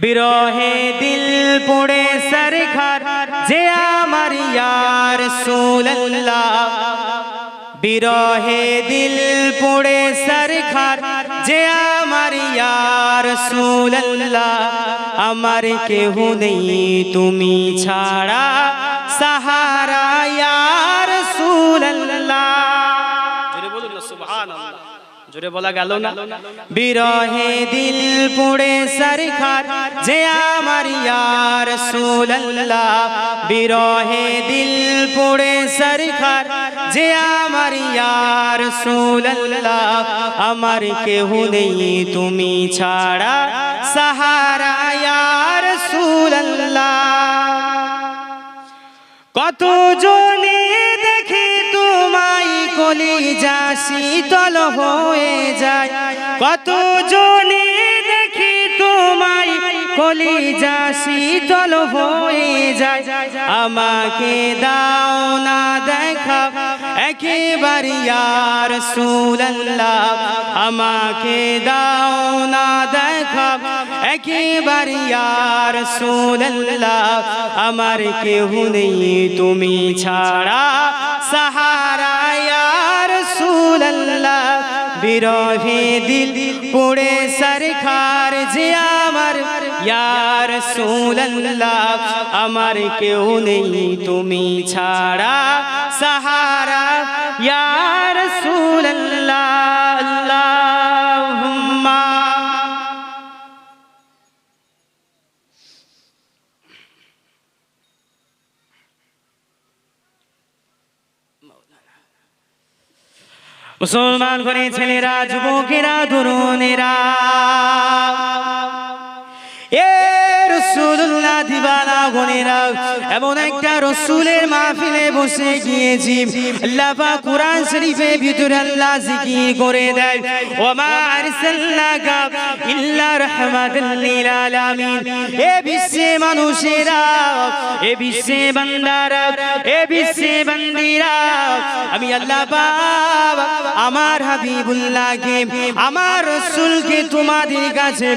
বিরহে দিল পড়ে সরখার যে আমার ইয়া রাসূলুল্লাহ, বিরহে দিল পড়ে সরখার যে আমার ইয়া রাসূলুল্লাহ, আমার কেহ নেই তুমি ছাড়া সাহারা ইয়া রাসূলুল্লাহ। জোরে বলুন না সুবহানাল্লাহ, জোরে বলা গেল না? বিরহে দিল পড়ে সরখার যে আমার ইয়া রাসূলুল্লাহ, বিরহে দিল পড়ে সরখার যে আমার ইয়া রাসূলুল্লাহ, আমার কেহ নেই তুমি ছাড়া সাহারা ইয়া রাসূলুল্লাহ। কত জনে দেখি তোমায় কলিজা শীতল হয়ে যায়, কত জনে দেখি তোমায় কলিজা শীতল হয়ে যায়, আমাকে দাও না দেখা একবার ইয়া রাসূলুল্লাহ, আমাকে দাও না দেখা একবার ইয়া রাসূলুল্লাহ, আমার কেহ নেই তুমি ছাড়া সাহারা ইয়া রাসূলুল্লাহ, বিরহে দিল পড়ে সরখার যে আমার ইয়া রাসূলুল্লাহ, আমার কেহ নেই তুমি ছাড়া সাহারা ইয়া রাসূলুল্লাহ। আল্লাহুম্মা মুসলমান ঘরে ছেলেরা, যুবকেরা, তরুণেরা, এ রাসূলুল্লাহ দিবানা গনেরা, এমন একটা রাসূলের মাহফিলে বসে গিয়েছি, আল্লাহ পাক কোরআন শরীফের ভিতরে আল্লাহ জিকির করে দেয়, ওয়া মা আরসালনাকা ইল্লা রাহমাতাল লিল আলামিন। এ বিশ্বে মানুষেরা, এ বিশ্বে বান্দারা, এ বিশ্বে বান্দিরা, আমি আল্লাহ পাক আমার হাবিবুল্লাহকে, আমার রাসূলকে তোমাদের কাছে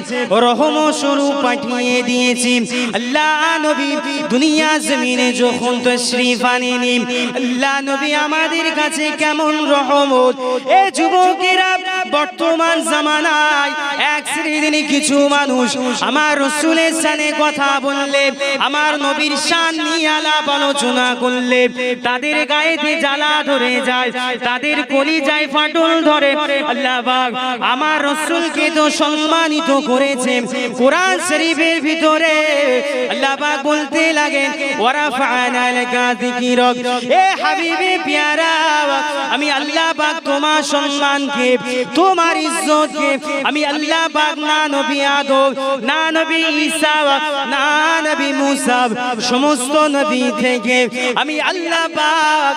রহমত স্বরূপ পাঠিয়ে দিয়েছি। আল্লাহ নবী দুনিয়া জমিনে যখন তাশরীফ আনেনি, আল্লাহ নবী আমাদের কাছে কেমন রহমত। এ যুবকেরা, বর্তমান জামানায় এক শ্রেণীর কিছু মানুষ আমার রাসূলের শানে কথা বললে, আমার নবীর শান নিয়ে আলাপ আলোচনা করলে তাদের গায়েতে জ্বালা ধরে যায়, তাদের কলিজায় ফাটল ধরে। আল্লাহ পাক আমার রাসূলকে তো সম্মানিত করেছে, কোরআন শরীফের ভিতরে আল্লাহ পাক বলতে লাগেন, ওয়া রাফা'না লাকা যিকরাক। এ হাবিবে প্যারা, আমি আল্লাহ পাক তোমার সম্মানকে, তোমার ইজ্জতকে আমি আল্লাহ পাক না নবী আদম, না নবী ঈসা, না নবী মুসা, সমস্ত নবী থেকে আমি আল্লাহ পাক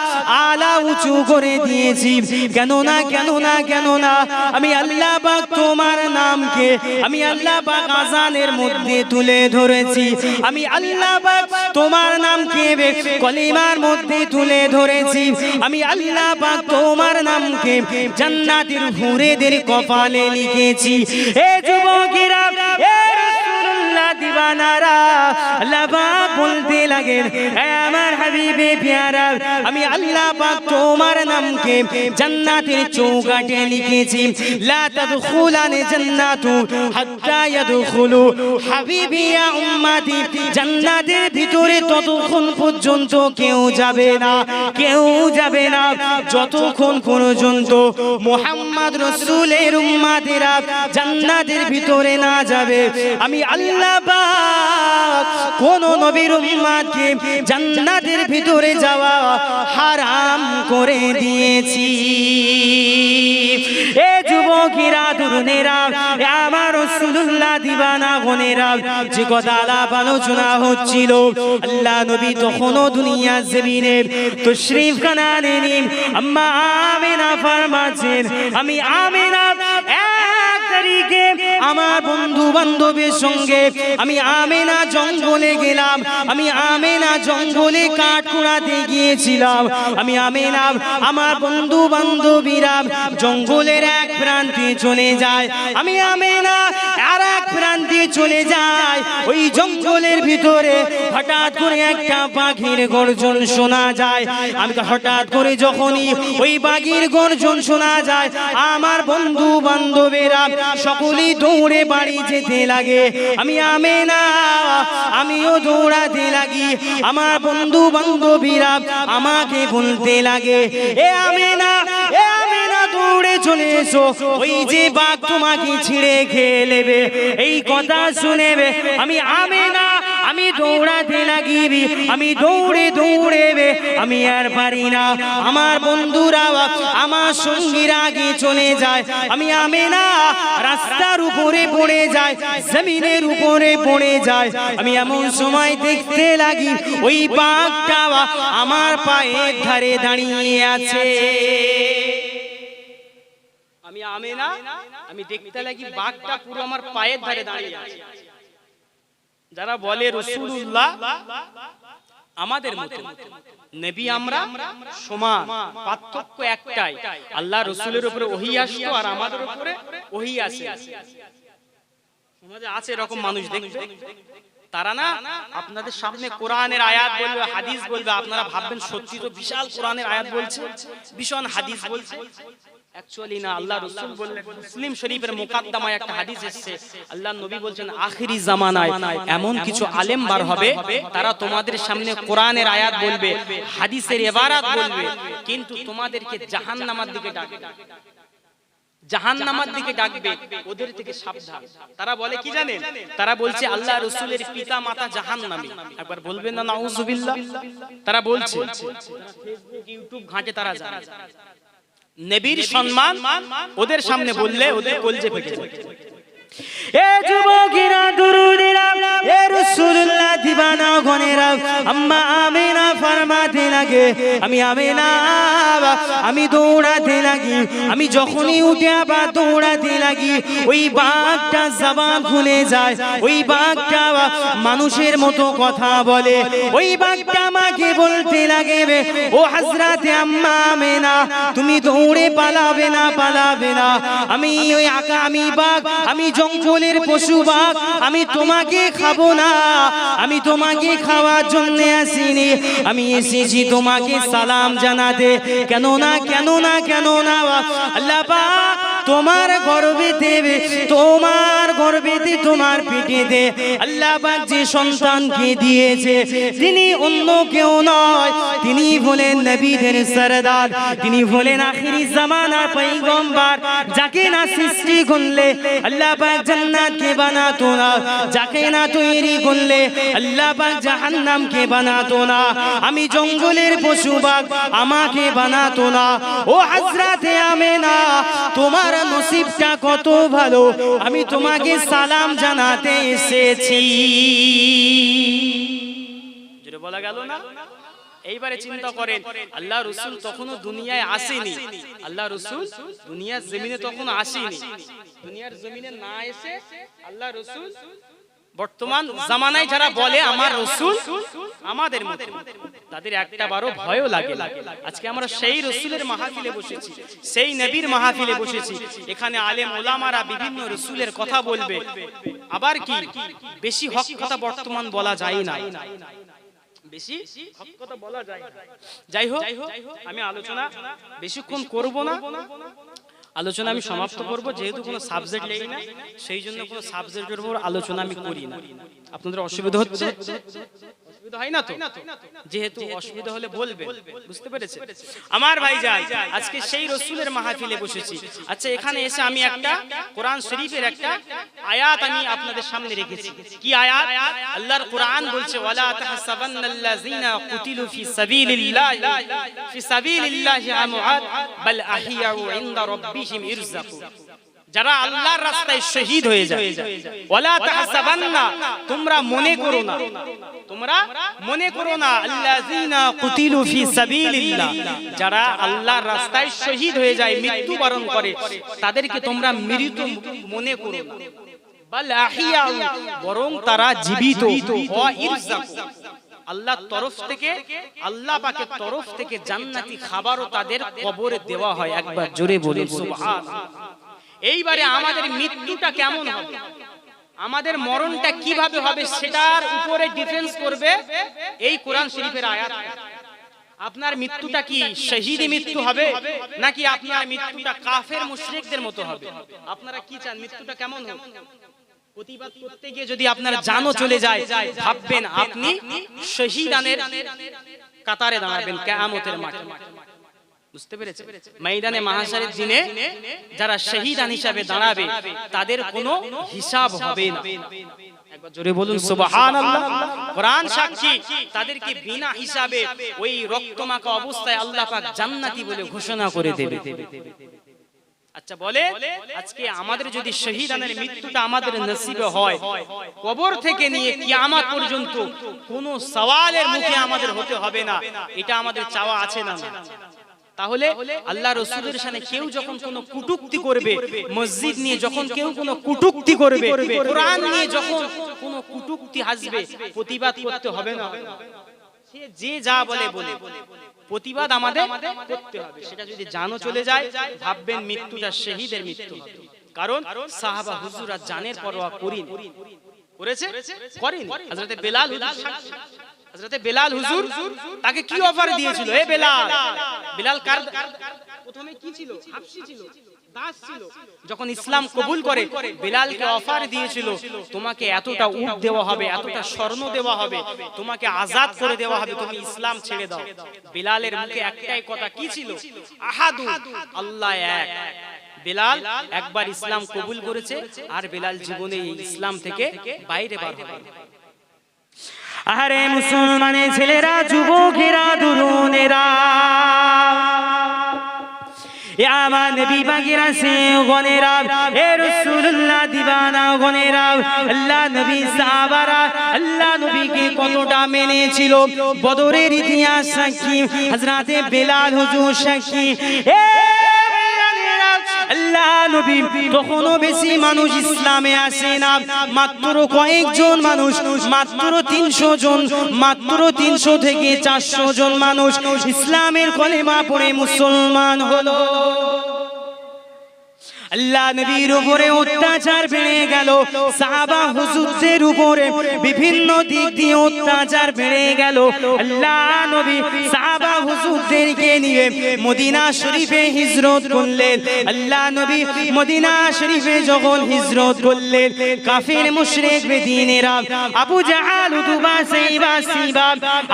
আলা উঁচু করে দিয়েছি। কেন না, কেন না, কেন না, আমি আল্লাহ পাক তোমার নামকে আমি আল্লাহ পাক আযানের মধ্যে তুলে ধরেছি, আমি আল্লাহ পাক তোমার নামকে কলিমার মধ্যে তুলে ধরেছি, আমি আল্লাহ পাক তোমার নামকে জান্নাতের হুরেদের কপালে লিখেছি। এ যুবকেরা, এ রাসূলুল্লাহ দিবানারা, আল্লাহ পাক বলতে লাগেন, এ আমার হাবিবে প্যারা, আমি আল্লাহ পাক তোমার নামকে জান্নাতের চৌকাঠে লিখেছি। লা তাদখুলান জান্নাতু হাত্তা ইয়াদখুলু হাবিবি ইয়া উম্মতি, জান্নাতের ভিতরে ততক্ষণ পর্যন্ত কেউ যাবে না, কেউ যাবে না যতক্ষণ পর্যন্ত মুহাম্মদ রাসূলের উম্মতেরা জান্নাতের ভিতরে না যাবে। আমি আল্লাহ পাক কোন নবীর উম্মতকে জান্নাতের ভিতরে যাওয়া হারাম করে দিয়েছি। এ যুবকেরা, তরুণেরা, আমার রাসূলুল্লাহ দিবানা গনেরা, যে কথা আলাপ আলোচনা হচ্ছিল, আল্লাহ নবী তখনও দুনিয়া জমিনে তাশরীফ খানা আনেনি। আম্মা আমিনা ফরমাচ্ছেন, আমি আমিনা একটা তারিখে আমার বন্ধু বান্ধবের সঙ্গে আমি আমেনা জঙ্গলে গেলাম, আমি আমেনা জঙ্গলে কাঠ কুড়াতে গিয়েছিলাম। আমি আমেনা আমার বন্ধু বান্ধবীরা জঙ্গলের এক প্রান্তে চলে যায়, আমি আমেনা আর এক প্রান্তে চলে যায়। ওই জঙ্গলের ভিতরে হঠাৎ করে একটা বাঘের গর্জন শোনা যায়। আমি হঠাৎ করে যখনই ওই বাঘের গর্জন শোনা যায়, আমার বন্ধু বান্ধবেরা সকলেই দৌড়ে বাড়ি যেতে লাগে। আমি আমেনা আমিও দৌড়াতে লাগি। আমার বন্ধু বান্ধবীরা আমাকে বলতে লাগে, এ আমেনা, এ আমেনা দৌড়ে চলে এসো, ওই যে বাঘ তোমাকে ছিঁড়ে খেয়ে নেবে। এই কথা শুনে আমি আমেনা আমি দৌড়াতে লাগি, আমি দৌড়ে দৌড়ে আমি আর পারি না। আমার বন্ধুরা আমার সঙ্গীরা আগে চলে যায়, আমি আমেনা রাস্তার উপরে পড়ে যায়, জমিনের উপরে পড়ে যায়। আমি এমন সময় দেখতে লাগি ওই বাঘটা আমার পায়ের ধারে দাঁড়িয়ে আছে। আমি আমেনা আমি দেখতে লাগি বাঘটা পুরো আমার পায়ের ধারে দাঁড়িয়ে আছে। যারা বলে রাসূলুল্লাহ আমাদের মতো নবী, আমরা সমান, পার্থক্য একটাই, আল্লাহ রাসূলের উপরে ওহী আসতো আর আমাদের উপরে ওহী আসে। সমাজে আছে এরকম মানুষ দেখবে, তারা না আপনাদের সামনে কোরআনের আয়াত বলবে, হাদিস বলবে, আপনারা ভাববেন সত্যি তো বিশাল কোরআনের আয়াত বলছে, ভীষণ হাদিস বলছে। অ্যাকচুয়ালি না, আল্লাহ রাসূল বললেন, মুসলিম শরীফের মুকাদ্দামায় একটা হাদিস এসেছে, আল্লাহ নবী বলছেন আখিরি জামানায় এমন কিছু আলেম বার হবে, তারা তোমাদের সামনে কোরআনের আয়াত বলবে, হাদিসের ইবারাত বলবে, কিন্তু তোমাদেরকে জাহান্নামের দিকে ডাকবে, জাহান্নামের দিকে ডাকবে, ওদের থেকে সাবধান। তারা বলে কি জানেন? তারা বলছে আল্লাহ রাসূলের পিতা মাতা জাহান্নামী। একবার বলবেন না নাউযুবিল্লাহ? তারা বলছে, ফেসবুক ইউটিউব ঘাঁটে তারা জানে। নবীর সম্মান ওদের সামনে বললে ওদের কলজে ফেটে যায়। এ যুবকেরা দুরুদেরা, এ রাসূলুল্লাহ দিবানা গনেরা, আম্মা আমেনা ফরমাতে লাগে, আমি আমেনা আমি দৌড়াতে লাগি। আমি যখনই উঠে আবার দৌড়াতে লাগি, ওই বাঘটা জবান খুলে যায়, ওই বাঘটা মানুষের মতো কথা বলে। ওই বাঘটা আমাকে বলতে লাগে, ও হযরতে আম্মা আমেনা তুমি দৌড়ে পালাবে না, পালাবে না, আমি ওই আগামী বাঘ, আমি জঙ্গলের পশু বাঘ, আমি তোমাকে খাবো না, আমি তোমাকে খাওয়ার জন্য আসিনি, আমি এসেছি তোমাকে সালাম জানাতে। কেন না, কেন না, কেন না, আল্লাহ পাক তোমার গর্ভেতে, তোমার গর্ভেতে, তোমার পেটেতে আল্লাহ পাক যে সন্তানকে দিয়েছে তিনি অন্য কেউ নয়, তিনি হলেন নবীদের সরদার, তিনি হলেন আখিরি জামানার পয়গম্বর, যাকে না সৃষ্টি করলে আল্লাহ পাক জান্নাতকে বানাতো না, যাকে না তৈরি করলে আল্লাহ পাক জাহান্নামকে বানাতো না, আমি জঙ্গলের পশু বাঘ আমাকে বানাতো না। ও হযরতে আমেনা তোমার নসিবটা কত ভালো, আমি তোমাকে সালাম জানাতে এসেছি। জোরে বলা গেল না? এইবারে চিন্তা করেন, আল্লাহ রাসূল তখনও দুনিয়ায় আসেনি, আল্লাহ রাসূল দুনিয়ার জমিনে তখন আসেনি, দুনিয়ার জমিনে না এসে আল্লাহ রাসূল বর্তমান জামানায় যারা বলে আমার রাসূল আমাদের মতো, তাদের একটা বারো ভয়ও লাগে। আজকে আমরা সেই রাসূলের মাহফিলে বসেছি, সেই নবীর মাহফিলে বসেছি, এখানে আলেম ওলামারা বিভিন্ন রাসূলের কথা বলবে। আবার কি বেশি হক কথা বর্তমান বলা যায় না, বেশি হক কথা বলা যায় না। যাই হোক, আমি আলোচনা বেশিক্ষণ করব না, আলোচনা আমি সমাপ্ত করব, যেহেতু কোনো সাবজেক্ট নেই না, সেই জন্য কোনো সাবজেক্টের উপর আলোচনা আমি করি না। আপনাদের অসুবিধা হচ্ছে? অসুবিধা হয় না তো? যেহেতু অসুবিধা হলে বলবেন, বুঝতে পেরেছেন? আমার ভাইজান, আজকে সেই রাসূলের মাহফিলে বসেছি। আচ্ছা, এখানে এসে আমি একটা কোরআন শরীফের একটা আয়াত আমি আপনাদের সামনে রেখেছি। কি আয়াত? আল্লাহর কোরআন বলছে, ওয়ালা তাহসাবান্নাল্লাযিনা কুতিলু ফি সাবিলিল্লাহি আমওয়াত বাল আহিয়াউ ইনদা রাব্বিহিম ইরযাকুন। যারা আল্লাহর রাস্তায় শহীদ হয়ে যায়। ওয়ালা তাহসাবান্না, তোমরা মনে করো না আল্লাযিনা কুতিলু ফি সাবিলিল্লাহ, যারা আল্লাহর রাস্তায় শহীদ হয়ে যায়, মৃত্যুবরণ করে, তাদেরকে তোমরা মৃত মনে করো না। বাল আহিয়া, বরং তারা জীবিত। ওয়া ইরযাকু, আল্লাহর তরফ থেকে, আল্লাহ পাকের তরফ থেকে জান্নাতি খাবারও তাদের কবরে দেওয়া হয়। একবার জোরে বলুন সুবহানাল্লাহ। এইবারে আমাদের মৃত্যুটা কেমন হবে, আমাদের মরণটা কিভাবে হবে, সেটার উপরে ডিফেন্স করবে এই কোরআন শরীফের আয়াত। আপনার মৃত্যুটা কি শহীদি মৃত্যু হবে, নাকি আপনার মৃত্যুটা কাফের মুশরিকদের মতো হবে? আপনারা কি চান, মৃত্যুটা কেমন হবে? প্রতিবাদ করতে গিয়ে যদি আপনার জানও চলে যায়, ভাববেন আপনি শহীদানের কাতারে দাঁড়াবেন কিয়ামতের মাঠে। বুঝতে পেরেছেন? ময়দানে মাহশারের দিনে যারা শহীদান হিসাবে দাঁড়াবে, তাদের কোনো হিসাব হবে না। একবার জোরে বলুন সুবহানাল্লাহ। কোরআন সাক্ষী, তাদেরকে বিনা হিসাবে ওই রক্তমাখা অবস্থায় আল্লাহ পাক জান্নাতি বলে ঘোষণা করে দেবে। আচ্ছা বলে, আজকে আমাদের যদি শহীদানের মৃত্যুটা আমাদের নসিবে হয়, কবর থেকে নিয়ে কিয়ামত পর্যন্ত কোনো সওয়ালের মুখে আমাদের হতে হবে না, এটা আমাদের চাওয়া আছে না? তাহলে আল্লাহ রাসূলের শানে কেউ যখন কোনো কটূক্তি করবে, মসজিদ নিয়ে যখন কেউ কোনো কটূক্তি করবে, কোরআন নিয়ে যখন কোনো কটূক্তি হাসবে, প্রতিবাদ করতে হবে না? সে যে যা বলে বলে, প্রতিবাদ আমাদের করতে হবে। সেটা যদি জানও চলে যায়, ভাববেন মৃত্যুটা শহীদের মৃত্যু হবে। কারণ সাহাবা হুজুররা জানের পরোয়া করেছে? করেনি। হযরতে বেলাল হুজুর, তাকে কি অফার দিয়েছিল? এ বেলাল, বেলাল কার প্রথমে কি ছিল? হাবশী ছিল, দাস ছিল। যখন ইসলাম কবুল করে, বেলালকে অফার দিয়েছিল, তোমাকে এতটা উট দেওয়া হবে, এতটা স্বর্ণ দেওয়া হবে, তোমাকে আজাদ করে দেওয়া হবে, তুমি ইসলাম ছেড়ে দাও। বেলালের মুখে একটাই কথা কি ছিল? আহাদু, আল্লাহ এক। বেলাল একবার ইসলাম কবুল করেছে, আর বেলাল জীবনে ইসলাম থেকে বাইরে বার হবে। আরে মুসলমানের ছেলেরা, যুবকেরা, তরুণেরা, আমার নবী পাকেরা সে গনেরা, এ রাসূলুল্লাহ দিবানা গনেরা, আল্লাহ নবী সাহাবারা আল্লাহ নবীকে কতটা মেনেছিল। বদরের ইতিহাস সাক্ষী, হযরতে বেলাল হুজুর সাক্ষী। আল্লাহ নবী তখনও বেশি মানুষ ইসলামে আসে না, মাত্র কয়েকজন মানুষ, মাত্র 300 জন, মাত্র 300 থেকে 400 জন মানুষ ইসলামের কলেমা পড়ে মুসলমান হলো। আল্লাহ নবীর উপরে অত্যাচার বেড়ে গেল, সাহাবা হুজুরদের উপরে বিভিন্ন দিক দিয়ে অত্যাচার বেড়ে গেল। আল্লাহ নবী সাহাবা হুজুরদেরকে নিয়ে মদিনা শরীফে হিজরত করলেন। আল্লাহ নবী মদিনা শরীফে যখন হিজরত করলেন, কাফির মুশরিক বেদিনেরা, আবু জাহাল, উতবা, সাইবা, সিবা,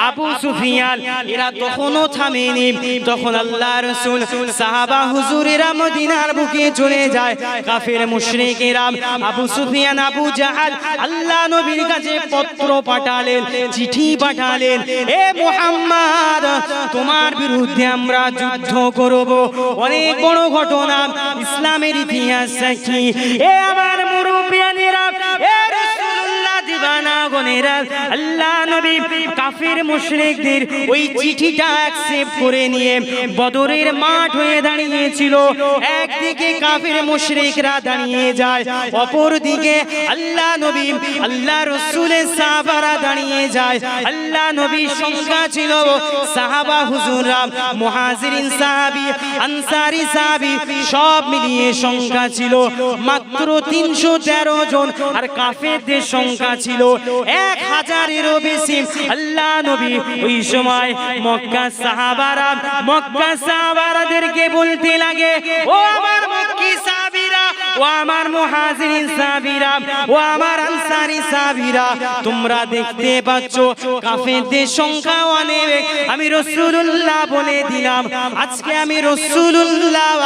আবু সুফিয়ান, এরা তখনও থামেনি। তখন আল্লাহ রাসূল সাহাবা হুজুরেরা মদিনার বুকে চলে যায়। কাফির মুশরিকেরা, আবু সুফিয়ান, আবু জাহাল আল্লাহ নবীর কাছে পত্র পাঠালেন, চিঠি পাঠালেন, এ মুহাম্মদ, তোমার বিরুদ্ধে আমরা যুদ্ধ করব। অনেক বড় ঘটনা, ইসলামের ইতিহাস সাক্ষী। এ আমার মুরব্বিয়ানেরা, এ রাসূলুল্লাহ দিবানা গনেরা, আল্লাহ নবী কাফির মুশরিকদের ওই চিঠিটা অ্যাকসেপ্ট করে নিয়ে বদরের মাঠ হয়ে দাঁড়িয়েছিল। একদিকে কাফির মুশরিকরা দাঁড়িয়ে যায়, অপর দিকে আল্লাহ নবী, আল্লাহ রাসূলের সাহাবারা দাঁড়িয়ে যায়। আল্লাহ নবীর সংখ্যা ছিল, সাহাবা হুজুররা, মুহাজিরিন সাহাবী, আনসারী সাহাবী, সব মিলিয়ে সংখ্যা ছিল মাত্র 313 জন, আর কাফেরদের সংখ্যা ছিল 1000-এরও বেশি। আল্লাহ নবী ওই সময় মক্কা সাহাবারাদেরকে বলতে লাগে, ও আমার মক্কি সাহাবীরা, ও আমার মুহাজিরিন সাহাবীরা, ও আমার আনসারী সাহাবীরা, তোমরা দেখতে পাচ্ছ কাফেরদের সংখ্যা অনেক। আমি রাসূলুল্লাহ বলে দিলাম, আজকে আমি রাসূলুল্লাহ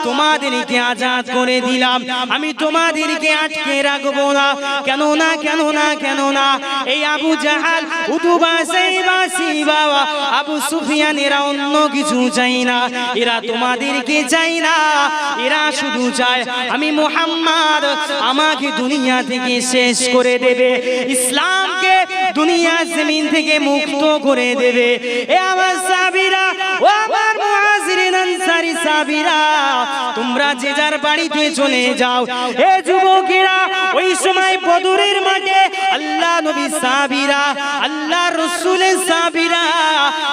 তোমাদেরকে আজাদ করে দিলাম, আমি তোমাদেরকে আটকে রাখবো না। কেন না এই আবু জাহাল, উতবা, সাইবা, সিবা, আবু সুফিয়ান এরা অন্য কিছু চাই না, এরা তোমাদেরকে চাই না, এরা শুধু চায় আমি মুহাম্মদ আমাকে দুনিয়া থেকে শেষ করে দেবে, ইসলামকে দুনিয়া জমিন থেকে মুক্ত করে দেবে। এ আমার সাহাবীরা, ও আমার মুহাজিরিন আনসারী সাহাবীরা, তোমরা যে যার বাড়িতে চলে যাও। এ যুবকেরা, ওই সময় বদরের মাঠে আল্লাহ নবী সাহাবীরা, আল্লাহ রাসূলের সাহাবীরা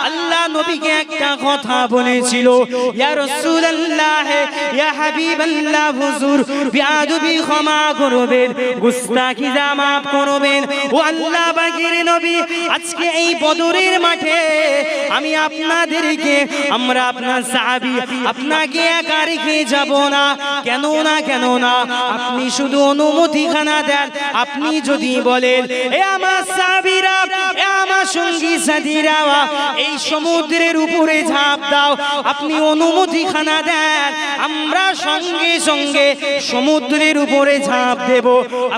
আল্লাহ নবীকে একটা কথা বলেছিল, ইয়া রাসূলুল্লাহ, ইয়া হাবিবাল্লাহ, হুজুর বিআদবি ক্ষমা করবেন, গুস্তাখি যা মাফ করবেন। ও আল্লাহ পাকের নবী, আজকে এই বদরের মাঠে আমি আপনাদেরকে, আমরা আপনার সাহাবী, আপনাকে একা রেখে যাব না। কেন না, কেন না, আপনি শুধু অনুমতি খানা দেন। আপনি যদি বলেন, এ আমার সাহাবীরা, এ আমার সঙ্গী সাথীরা, এই সমুদ্রের উপরে ঝাঁপ দাও, আপনি অনুমতি খানা দেন, আমরা সঙ্গে সঙ্গে সমুদ্রের উপরে ঝাঁপ দেব।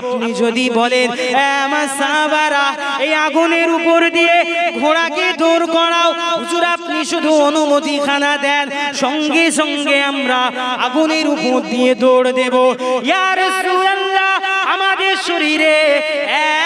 আপনি যদি বলেন, এ আমার সাহাবারা, এই আগুনের উপর দিয়ে ঘোড়াকে দৌড় করাও, হুজুর আপনি শুধু অনুমতি খানা দেন, সঙ্গে সঙ্গে আমরা আগুনের উপর দিয়ে দৌড় দেব। ইয়া রাসূলুল্লাহ, আমাদের শরীরে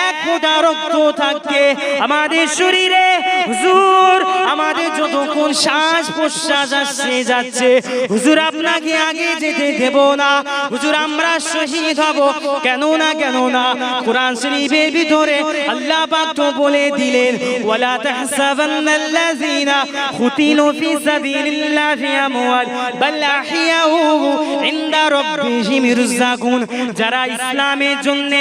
এক ফোঁটা রক্ত থাকতে, আমাদের শরীরে হুজুর আমাদের যতক্ষণ শ্বাস প্রশ্বাস আসছে যাচ্ছে, হুজুর আপনাকে আগে যেতে দেব না, হুজুর আমরা শহীদ হব। কেন না, কেন না, কোরআন শরীফের ভিতরে আল্লাহ পাক তো বলে দিলেন, ওয়ালা তাহসাবান্নাল্লাযীনা কুতিলু ফি সাবিলিল্লাহি আমওয়াত বাল আহইয়াউ ইনদা রাব্বিহিম ইরযাকুন। যারা ইসলামের জন্য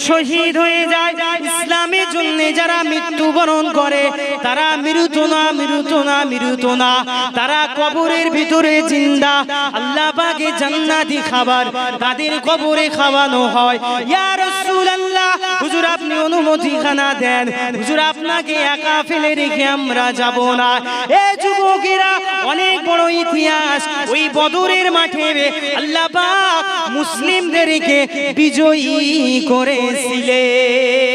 শহীদ হয়ে যায়, ইসলামের জন্য যারা মৃত্যুবরণ করে, তারা মৃত না, মৃত না, মৃত না, তারা কবরের ভিতরে জিন্দা। আল্লাহ পাকের জান্নাতি খাবার তাদের কবরে খাওয়ানো হয়। ইয়া রাসূলুল্লাহ, হুজুর আপনি অনুমতি খানা দেন, হুজুর আপনাকে একা ফেলে রেখে আমরা যাব না। এ যুবকেরা, অনেক বড় ইতিহাস। ওই বদরের মাঠে আল্লাহ পাক মুসলিমদেরকে বিজয়ী করেছিলেন।